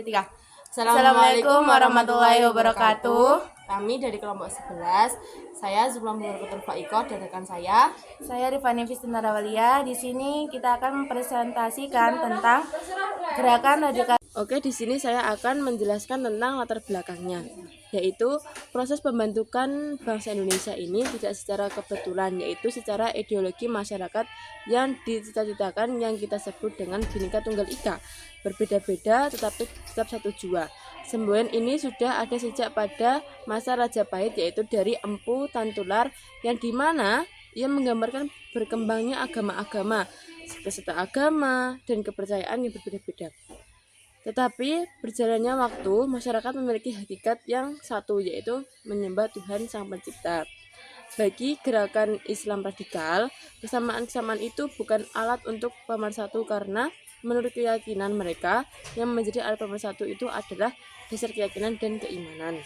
3. Assalamualaikum warahmatullahi wabarakatuh. Kami dari kelompok 11. Saya Zubla Murkutul Faikoh dan rekan saya Rifani Fistunarawalia. Di sini kita akan mempresentasikan tentang gerakan radikal. Oke, di sini saya akan menjelaskan tentang latar belakangnya, yaitu proses pembentukan bangsa Indonesia ini tidak secara kebetulan, yaitu secara ideologi masyarakat yang dicita-citakan yang kita sebut dengan Bhinneka Tunggal Ika. Berbeda-beda tetapi tetap satu jua. Semboyan ini sudah ada sejak pada masa Rajapahit, yaitu dari Empu Tantular, yang dimana ia menggambarkan berkembangnya agama-agama, peserta agama dan kepercayaan yang berbeda-beda. Tetapi berjalannya waktu, masyarakat memiliki hakikat yang satu, yaitu menyembah Tuhan Sang Pencipta. Bagi gerakan Islam radikal, kesamaan-kesamaan itu bukan alat untuk pemersatu, karena menurut keyakinan mereka, yang menjadi alat pemersatu itu adalah dasar keyakinan dan keimanan.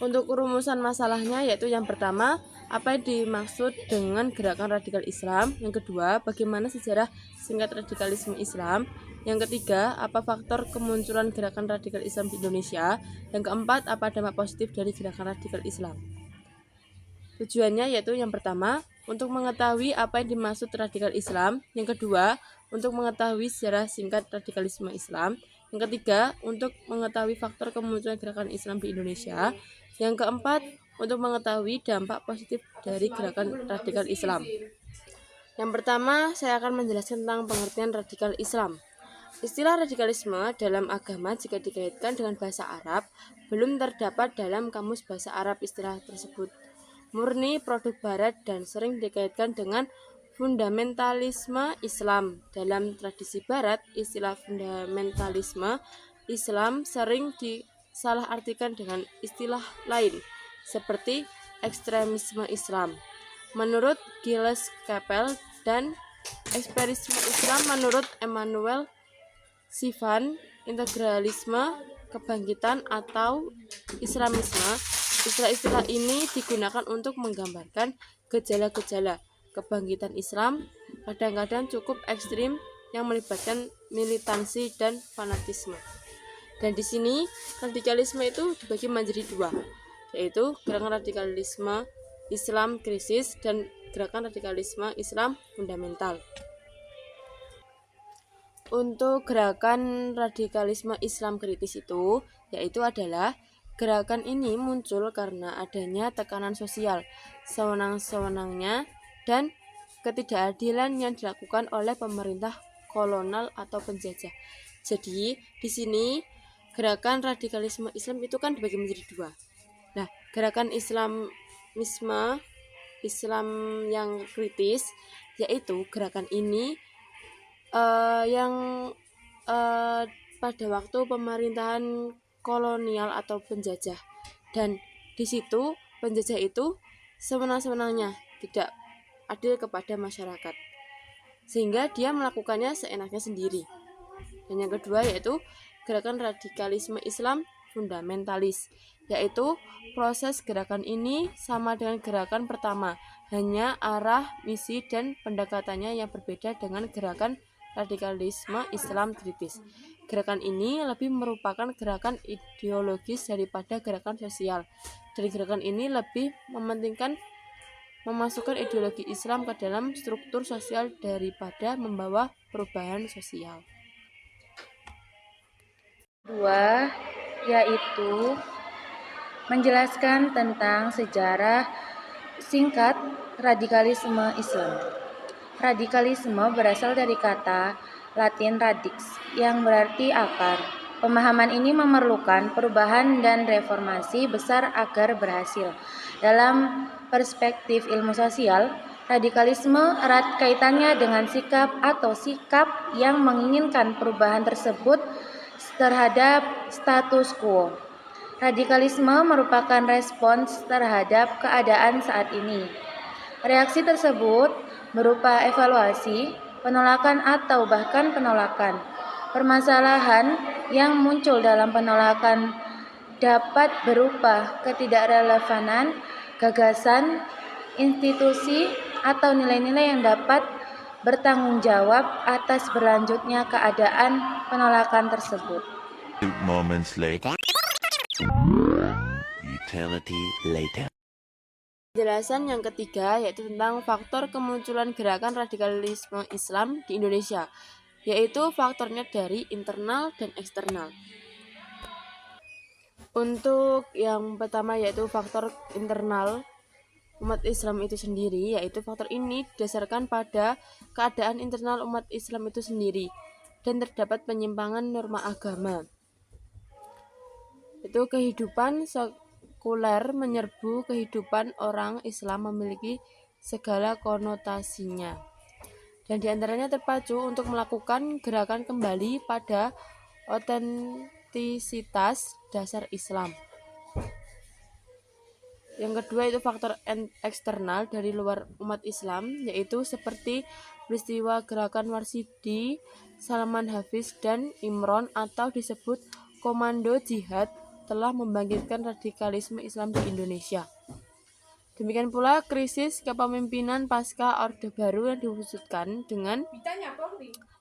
Untuk rumusan masalahnya, yaitu yang pertama, apa yang dimaksud dengan gerakan radikal Islam. Yang kedua, bagaimana sejarah singkat radikalisme Islam. Yang ketiga, apa faktor kemunculan gerakan radikal Islam di Indonesia. Yang keempat, apa dampak positif dari gerakan radikal Islam. Tujuannya yaitu yang pertama, untuk mengetahui apa yang dimaksud radikal Islam. Yang kedua, untuk mengetahui sejarah singkat radikalisme Islam. Yang ketiga, untuk mengetahui faktor kemunculan gerakan Islam di Indonesia. Yang keempat, untuk mengetahui dampak positif dari gerakan radikal Islam. Yang pertama, saya akan menjelaskan tentang pengertian radikal Islam. Istilah radikalisme dalam agama jika dikaitkan dengan bahasa Arab, belum terdapat dalam kamus bahasa Arab. Istilah tersebut murni produk Barat dan sering dikaitkan dengan fundamentalisme Islam. Dalam tradisi Barat, istilah fundamentalisme Islam sering disalahartikan dengan istilah lain, seperti ekstremisme Islam menurut Gilles Kepel dan ekstremisme Islam menurut Emmanuel Sifan, integralisme, kebangkitan, atau Islamisme. Istilah-istilah ini digunakan untuk menggambarkan gejala-gejala kebangkitan Islam, kadang-kadang cukup ekstrim, yang melibatkan militansi dan fanatisme. Dan di sini radikalisme itu dibagi menjadi dua, yaitu gerakan radikalisme Islam krisis dan gerakan radikalisme Islam fundamental. Untuk gerakan radikalisme Islam kritis itu, yaitu adalah gerakan ini muncul karena adanya tekanan sosial, sewenang-sewenangnya, dan ketidakadilan yang dilakukan oleh pemerintah kolonial atau penjajah. Jadi, di sini gerakan radikalisme Islam itu kan dibagi menjadi dua. Nah, gerakan Islamisme Islam yang kritis, yaitu gerakan ini yang pada waktu pemerintahan kolonial atau penjajah, dan di situ penjajah itu sewenang-wenangnya, tidak adil kepada masyarakat, sehingga dia melakukannya seenaknya sendiri. Dan yang kedua yaitu gerakan radikalisme Islam fundamentalis, yaitu proses gerakan ini sama dengan gerakan pertama, hanya arah, misi, dan pendekatannya yang berbeda dengan gerakan radikalisme Islam kritis. Gerakan ini lebih merupakan gerakan ideologis daripada gerakan sosial, dan gerakan ini lebih mementingkan memasukkan ideologi Islam ke dalam struktur sosial daripada membawa perubahan sosial. Dua, yaitu menjelaskan tentang sejarah singkat radikalisme Islam. Radikalisme berasal dari kata Latin radix, yang berarti akar. Pemahaman ini memerlukan perubahan dan reformasi besar agar berhasil. Dalam perspektif ilmu sosial, radikalisme erat kaitannya dengan sikap yang menginginkan perubahan tersebut terhadap status quo. Radikalisme merupakan respons terhadap keadaan saat ini. Reaksi tersebut berupa evaluasi, penolakan, atau bahkan penolakan. Permasalahan yang muncul dalam penolakan dapat berupa ketidakrelevanan gagasan, institusi, atau nilai-nilai yang dapat bertanggung jawab atas berlanjutnya keadaan penolakan tersebut. Moments later. Eternity later. Penjelasan yang ketiga yaitu tentang faktor kemunculan gerakan radikalisme Islam di Indonesia, yaitu faktornya dari internal dan eksternal. Untuk yang pertama yaitu faktor internal umat Islam itu sendiri, yaitu faktor ini didasarkan pada keadaan internal umat Islam itu sendiri dan terdapat penyimpangan norma agama. Itu kehidupan sekuler menyerbu kehidupan orang Islam memiliki segala konotasinya. Dan diantaranya terpacu untuk melakukan gerakan kembali pada otentisitas dasar Islam. Yang kedua itu faktor eksternal dari luar umat Islam, yaitu seperti peristiwa gerakan Warsidi, Salman Hafiz, dan Imron atau disebut Komando Jihad telah membangkitkan radikalisme Islam di Indonesia. Demikian pula krisis kepemimpinan pasca Orde Baru yang diwujudkan dengan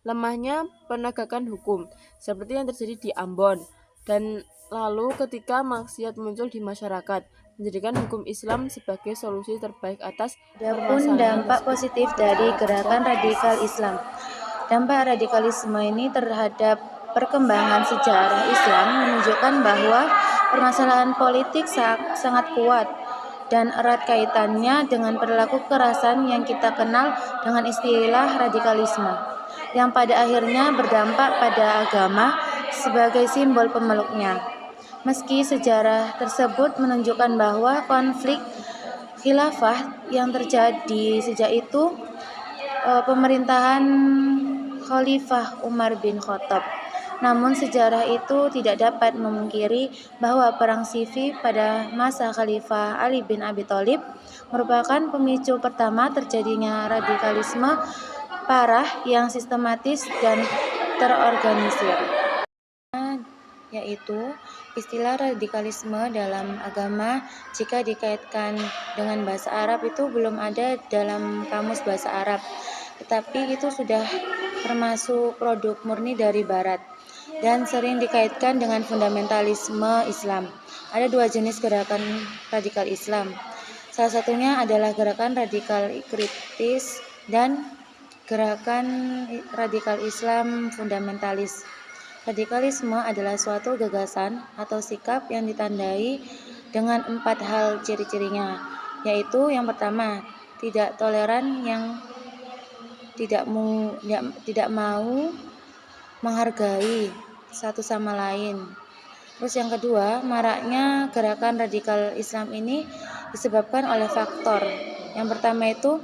lemahnya penegakan hukum, seperti yang terjadi di Ambon, dan lalu ketika maksiat muncul di masyarakat, menjadikan hukum Islam sebagai solusi terbaik atas Adapun dampak positif dari gerakan radikal Islam. Dampak radikalisme ini terhadap perkembangan sejarah Islam menunjukkan bahwa permasalahan politik sangat kuat dan erat kaitannya dengan perilaku kekerasan yang kita kenal dengan istilah radikalisme, yang pada akhirnya berdampak pada agama sebagai simbol pemeluknya. Meski sejarah tersebut menunjukkan bahwa konflik khilafah yang terjadi sejak itu pemerintahan Khalifah Umar bin Khattab. Namun sejarah itu tidak dapat memungkiri bahwa perang Siffin pada masa Khalifah Ali bin Abi Thalib merupakan pemicu pertama terjadinya radikalisme parah yang sistematis dan terorganisir. Yaitu istilah radikalisme dalam agama jika dikaitkan dengan bahasa Arab itu belum ada dalam kamus bahasa Arab, tetapi itu sudah termasuk produk murni dari Barat dan sering dikaitkan dengan fundamentalisme Islam. Ada dua jenis gerakan radikal Islam. Salah satunya adalah gerakan radikal kritis dan gerakan radikal Islam fundamentalis. Radikalisme adalah suatu gagasan atau sikap yang ditandai dengan 4 hal ciri-cirinya, yaitu yang pertama, tidak toleran, yang tidak mau menghargai satu sama lain. Terus yang kedua, maraknya gerakan radikal Islam ini disebabkan oleh faktor. Yang pertama itu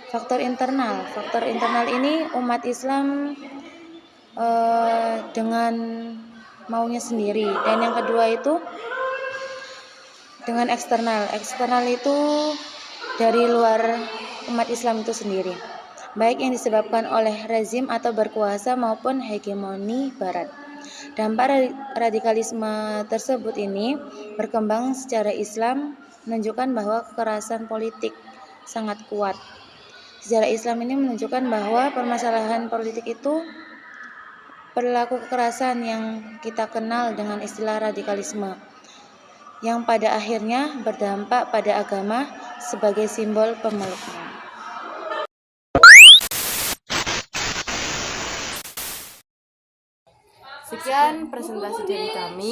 faktor internal. Faktor internal ini umat Islam dengan maunya sendiri, dan yang kedua itu dengan eksternal. Eksternal itu dari luar umat Islam itu sendiri, baik yang disebabkan oleh rezim atau berkuasa maupun hegemoni Barat. Dampak radikalisme tersebut ini berkembang secara Islam menunjukkan bahwa kekerasan politik sangat kuat. Sejarah Islam ini menunjukkan bahwa permasalahan politik itu perilaku kekerasan yang kita kenal dengan istilah radikalisme, yang pada akhirnya berdampak pada agama sebagai simbol pemeluknya. Sekian presentasi dari kami.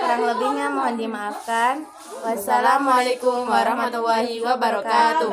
Kurang lebihnya mohon dimaafkan. Wassalamualaikum warahmatullahi wabarakatuh.